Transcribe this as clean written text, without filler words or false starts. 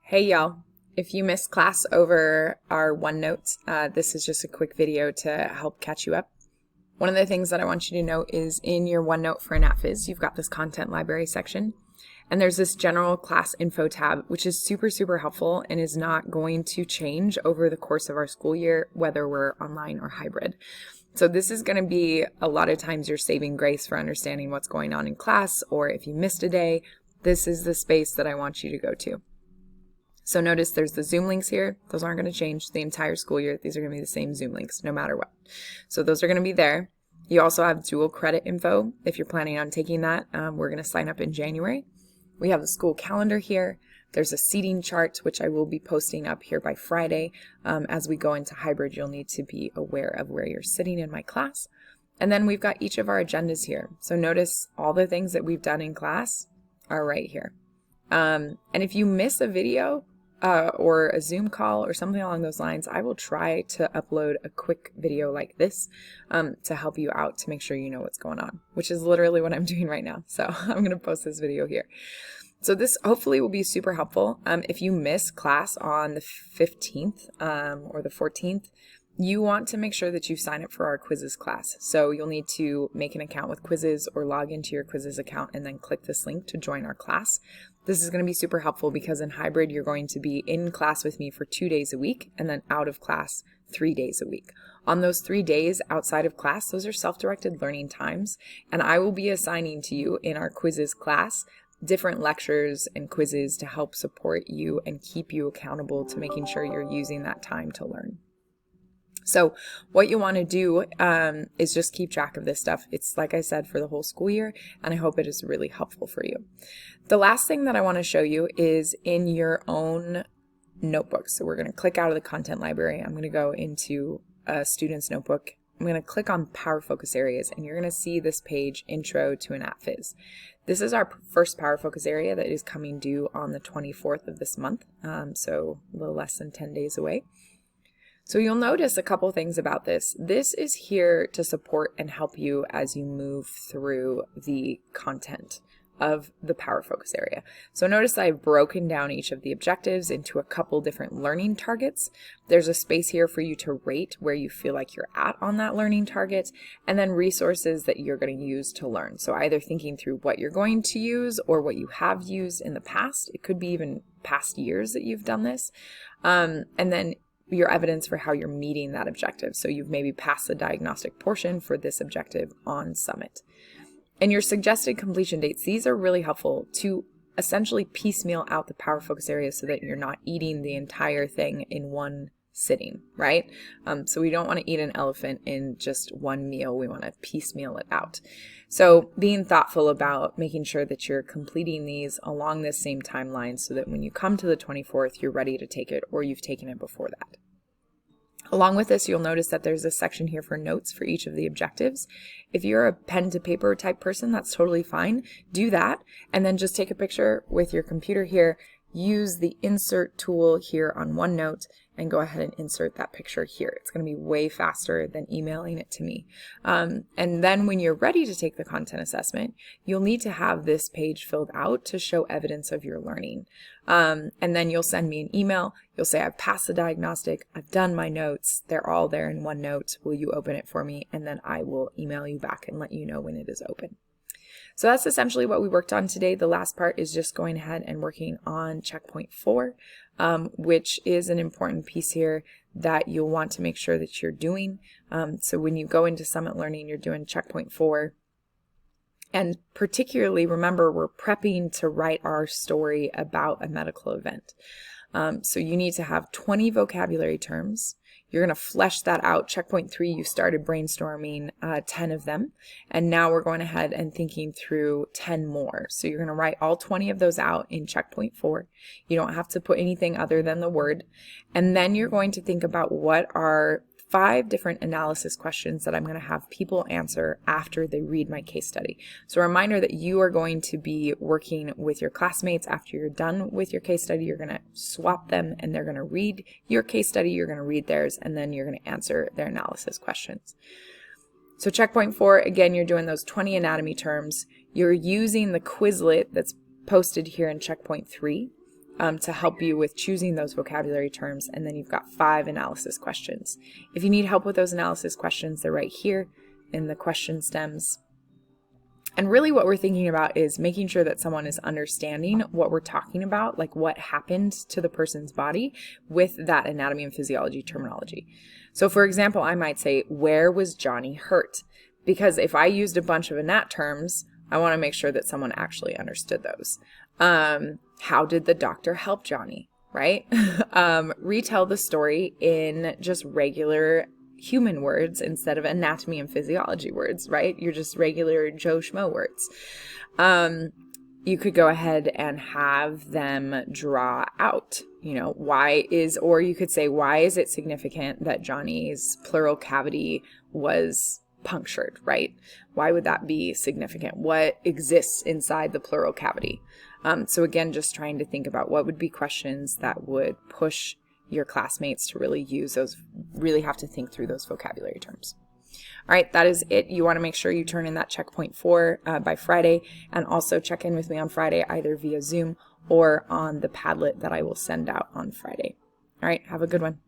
Hey y'all, if you missed class over our OneNote, this is just a quick video to help catch you up. One of the things that I want you to know is in your OneNote for Anat Phys, you've got this content library section, and there's this general class info tab, which is super helpful and is not going to change over the course of our school year, whether we're online or hybrid. So this is going to be a lot of times your saving grace for understanding what's going on in class, or if you missed a day, this is the space that I want you to go to. So notice there's the Zoom links here. Those aren't going to change the entire school year. These are going to be the same Zoom links no matter what. So those are going to be there. You also have dual credit info if you're planning on taking that. We're going to sign up in January. We have the school calendar here. There's a seating chart, which I will be posting up here by Friday. As we go into hybrid, you'll need to be aware of where you're sitting in my class. And then we've got each of our agendas here. So notice all the things that we've done in class are right here. And if you miss a video, or a Zoom call or something along those lines, I will try to upload a quick video like this to help you out to make sure you know what's going on, which is literally what I'm doing right now. So I'm going to post this video here. So this hopefully will be super helpful. If you miss class on the 15th or the 14th, you want to make sure that you sign up for our quizzes class. So you'll need to make an account with quizzes or log into your quizzes account and then click this link to join our class. This is going to be super helpful because in hybrid, you're going to be in class with me for 2 days a week and then out of class 3 days a week. On those 3 days outside of class, those are self-directed learning times, and I will be assigning to you in our quizzes class different lectures and quizzes to help support you and keep you accountable to making sure you're using that time to learn. So what you want to do is just keep track of this stuff. It's like I said, for the whole school year, and I hope it is really helpful for you. The last thing that I want to show you is in your own notebook. So we're going to click out of the content library. I'm going to go into a student's notebook. I'm going to click on Power Focus Areas, and you're going to see this page, Intro to Anat Phys. This is our first Power Focus area that is coming due on the 24th of this month, so a little less than 10 days away. So you'll notice a couple things about this. This is here to support and help you as you move through the content of the Power Focus area. So notice I've broken down each of the objectives into a couple different learning targets. There's a space here for you to rate where you feel like you're at on that learning target, and then resources that you're going to use to learn. So either thinking through what you're going to use or what you have used in the past. It could be even past years that you've done this. And then your evidence for how you're meeting that objective. So you've maybe passed the diagnostic portion for this objective on Summit. And your suggested completion dates, these are really helpful to essentially piecemeal out the Power Focus area so that you're not eating the entire thing in one sitting, right? So we don't want to eat an elephant in just one meal. We want to piecemeal it out. So being thoughtful about making sure that you're completing these along this same timeline so that when you come to the 24th, you're ready to take it or you've taken it before that. Along with this, you'll notice that there's a section here for notes for each of the objectives. If you're a pen to paper type person, that's totally fine. Do that and then just take a picture with your computer here. Use the insert tool here on OneNote and go ahead and insert that picture here. It's going to be way faster than emailing it to me. And then when you're ready to take the content assessment, you'll need to have this page filled out to show evidence of your learning. And then you'll send me an email. You'll say, I've passed the diagnostic. I've done my notes. They're all there in OneNote. Will you open it for me? And then I will email you back and let you know when it is open. So that's essentially what we worked on today. The last part is just going ahead and working on checkpoint 4, which is an important piece here that you'll want to make sure that you're doing. So when you go into Summit Learning, you're doing checkpoint 4. And particularly, remember, we're prepping to write our story about a medical event. So you need to have 20 vocabulary terms. You're going to flesh that out. Checkpoint 3, you started brainstorming 10 of them. And now we're going ahead and thinking through 10 more. So you're going to write all 20 of those out in checkpoint 4. You don't have to put anything other than the word. And then you're going to think about what are 5 different analysis questions that I'm going to have people answer after they read my case study. So a reminder that you are going to be working with your classmates after you're done with your case study. You're going to swap them and they're going to read your case study, you're going to read theirs, and then you're going to answer their analysis questions. So checkpoint 4, again, you're doing those 20 anatomy terms. You're using the Quizlet that's posted here in checkpoint 3. to help you with choosing those vocabulary terms. And then you've got 5 analysis questions. If you need help with those analysis questions, they're right here in the question stems. And really what we're thinking about is making sure that someone is understanding what we're talking about, like what happened to the person's body with that anatomy and physiology terminology. So for example, I might say, where was Johnny hurt? Because if I used a bunch of Anat terms, I want to make sure that someone actually understood those. How did the doctor help Johnny, right? Retell the story in just regular human words instead of anatomy and physiology words, right? You're just regular Joe Schmo words. You could go ahead and have them draw out, or you could say, why is it significant that Johnny's pleural cavity was punctured, right? Why would that be significant? What exists inside the pleural cavity? So again, just trying to think about what would be questions that would push your classmates to really have to think through those vocabulary terms. All right, that is it. You want to make sure you turn in that checkpoint 4 by Friday, and also check in with me on Friday, either via Zoom or on the Padlet that I will send out on Friday. All right, have a good one.